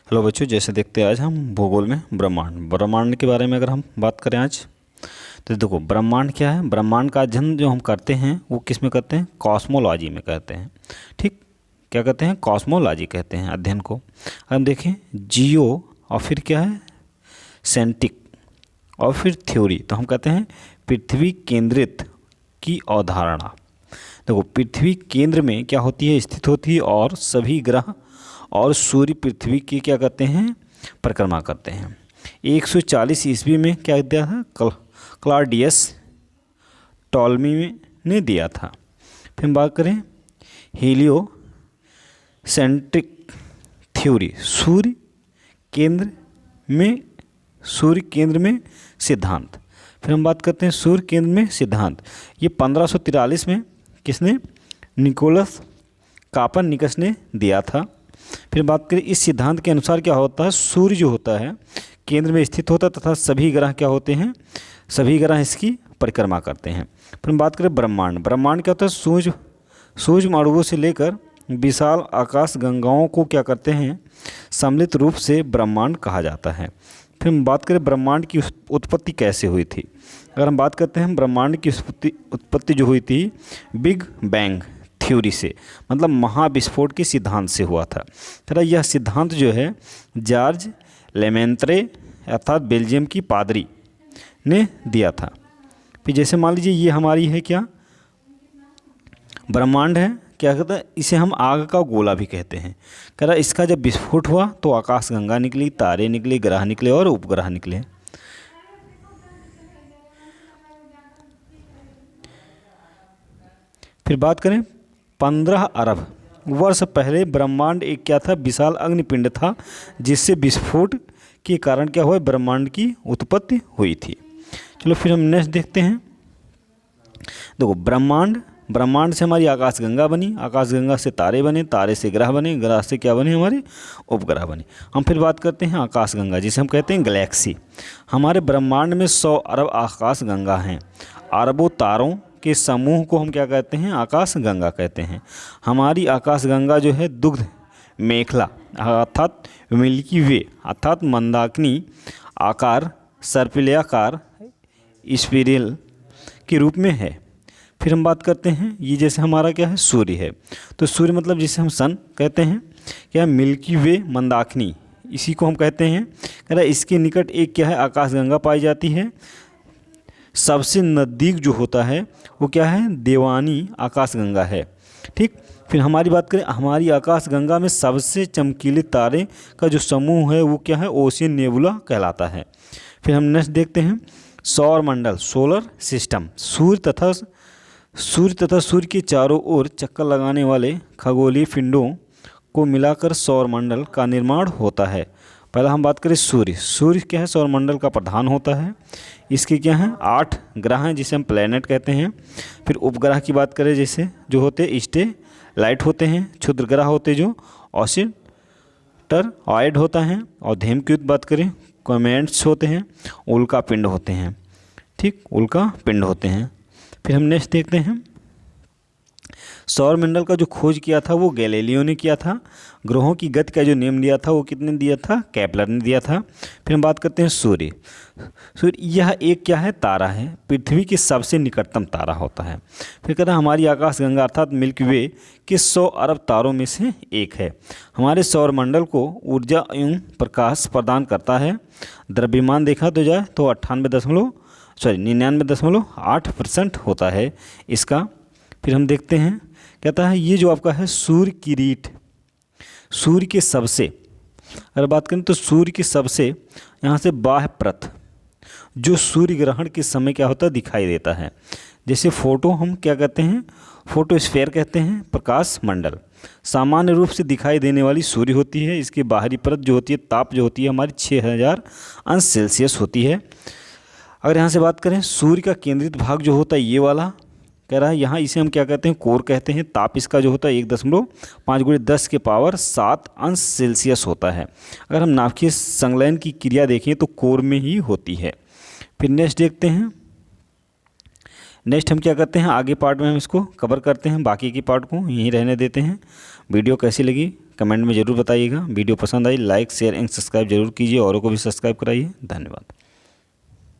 Hello बच्चों, जैसे देखते हैं आज हम भूगोल में ब्रह्मांड के बारे में अगर हम बात करें आज, तो देखो ब्रह्मांड क्या है। ब्रह्मांड का अध्ययन जो हम करते हैं वो किस में करते हैं? कॉस्मोलॉजी में करते हैं। ठीक, क्या कहते हैं? कॉस्मोलॉजी कहते हैं अध्ययन को। हम देखें जियो और फिर क्या है सेंटिक और फिर थ्योरी, तो हम कहते हैं पृथ्वी केंद्रित की अवधारणा। देखो पृथ्वी केंद्र में क्या होती है? स्थित होती है और सभी ग्रह और सूर्य पृथ्वी की क्या करते हैं? परिक्रमा करते हैं। 140 ईस्वी में क्या दिया था? क्लॉडियस टॉलमी ने दिया था। फिर हम बात करें हीलियो सेंट्रिक थ्योरी, सूर्य केंद्र में सिद्धांत। फिर हम बात करते हैं सूर्य केंद्र में सिद्धांत। ये 1543 में किसने? निकोलस कापरनिकस ने दिया था। फिर बात करें इस सिद्धांत के अनुसार क्या होता है? सूर्य जो होता है केंद्र में स्थित होता है तथा सभी ग्रह क्या होते हैं? सभी ग्रह इसकी परिक्रमा करते हैं। फिर हम बात करें ब्रह्मांड क्या होता है? सूक्ष्म से लेकर विशाल आकाश गंगाओं को क्या करते हैं? सम्मिलित रूप से ब्रह्मांड कहा जाता है। फिर हम बात करें ब्रह्मांड की उत्पत्ति कैसे हुई थी। अगर हम बात करते हैं ब्रह्मांड की उत्पत्ति जो हुई थी बिग बैंग थ्योरी से, मतलब महाविस्फोट के सिद्धांत से हुआ था। तथा यह सिद्धांत जो है जॉर्ज लेमेंत्रे अर्थात बेल्जियम की पादरी ने दिया था। फिर जैसे मान लीजिए ये हमारी है क्या ब्रह्मांड है, क्या कहता है इसे हम आग का गोला भी कहते हैं। कह रहा इसका जब विस्फोट हुआ तो आकाश गंगा निकली, तारे निकले, ग्रह निकले और उपग्रह निकले। फिर बात करें 15 अरब वर्ष पहले ब्रह्मांड एक क्या था? विशाल अग्निपिंड था, जिससे विस्फोट के कारण क्या हुआ? ब्रह्मांड की उत्पत्ति हुई थी। चलो फिर हम नेक्स्ट देखते हैं। देखो ब्रह्मांड से हमारी आकाशगंगा बनी, आकाशगंगा से तारे बने, तारे से ग्रह बने, ग्रह से क्या बने? हमारे उपग्रह बने। हम फिर बात करते हैं आकाशगंगा, जिसे हम कहते हैं गैलेक्सी। हमारे ब्रह्मांड में 100 अरब आकाशगंगा हैं। अरबों तारों के समूह को हम क्या कहते हैं? आकाशगंगा कहते हैं। हमारी आकाशगंगा जो है दुग्ध मेखला अर्थात मिल्की वे अर्थात मंदाकिनी आकार सर्पिलाकार स्पिरल के रूप में है। फिर हम बात करते हैं ये जैसे हमारा क्या है? सूर्य है, तो सूर्य मतलब जिसे हम सन कहते हैं, क्या मिल्की वे मंदाकिनी इसी को हम कहते हैं। कह रहा इसके निकट एक क्या है? आकाशगंगा पाई जाती है। सबसे नज़दीक जो होता है वो क्या है? देवानी आकाशगंगा है। ठीक, फिर हमारी बात करें हमारी आकाशगंगा में सबसे चमकीले तारे का जो समूह है वो क्या है? ओशियन नेबुला कहलाता है। फिर हम नेक्स्ट देखते हैं सौर मंडल, सोलर सिस्टम। सूर्य तथा सूर्य के चारों ओर चक्कर लगाने वाले खगोलीय पिंडों को मिलाकर सौर मंडल का निर्माण होता है। पहला हम बात करें सूर्य क्या है? सौर मंडल का प्रधान होता है। इसके क्या हैं? 8 ग्रह हैं जिसे हम प्लैनेट कहते हैं। फिर उपग्रह की बात करें जैसे जो होते स्टेलाइट होते हैं, क्षुद्र ग्रह होते जो ऑसिटरॉयड होता है, और धूमकेतु बात करें कॉमेट्स होते हैं, उल्का पिंड होते हैं। ठीक, उल्का पिंड होते हैं। फिर हम नेक्स्ट देखते हैं सौरमंडल का जो खोज किया था वो गैलीलियो ने किया था। ग्रहों की गति का जो नियम दिया था वो कितने दिया था? केपलर ने दिया था। फिर हम बात करते हैं सूर्य यह एक क्या है? तारा है, पृथ्वी के सबसे निकटतम तारा होता है। फिर कहता है हमारी आकाशगंगा अर्थात मिल्की वे के 100 अरब तारों में से एक है। हमारे सौरमंडल को ऊर्जा एवं प्रकाश प्रदान करता है। द्रव्यमान देखा तो जाए तो 99.8% होता है इसका। फिर हम देखते हैं कहता है ये जो आपका है सूर्य किरीट, सूर्य के सबसे अगर बात करें तो सूर्य के सबसे यहाँ से बाह्य प्रत जो सूर्य ग्रहण के समय क्या होता है? दिखाई देता है। जैसे फोटो हम क्या कहते हैं? फोटोस्फीयर कहते हैं। प्रकाश मंडल सामान्य रूप से दिखाई देने वाली सूर्य होती है। इसकी बाहरी परत जो होती है ताप जो होती है हमारी 6000 अंश सेल्सियस होती है। अगर यहाँ से बात करें सूर्य का केंद्रित भाग जो होता है ये वाला, कह रहा है यहाँ इसे हम क्या कहते हैं? कोर कहते हैं। ताप इसका जो होता है 1.5 × 10⁻7 अंश सेल्सियस होता है। अगर हम नाभिकीय संलयन की क्रिया देखें तो कोर में ही होती है। फिर नेक्स्ट देखते हैं नेक्स्ट हम क्या करते हैं, आगे पार्ट में हम इसको कवर करते हैं, बाकी की पार्ट को यहीं रहने देते हैं। वीडियो कैसी लगी कमेंट में ज़रूर बताइएगा। वीडियो पसंद I like share and subscribe जरूर कीजिए, औरों को भी सब्सक्राइब कराइए। धन्यवाद।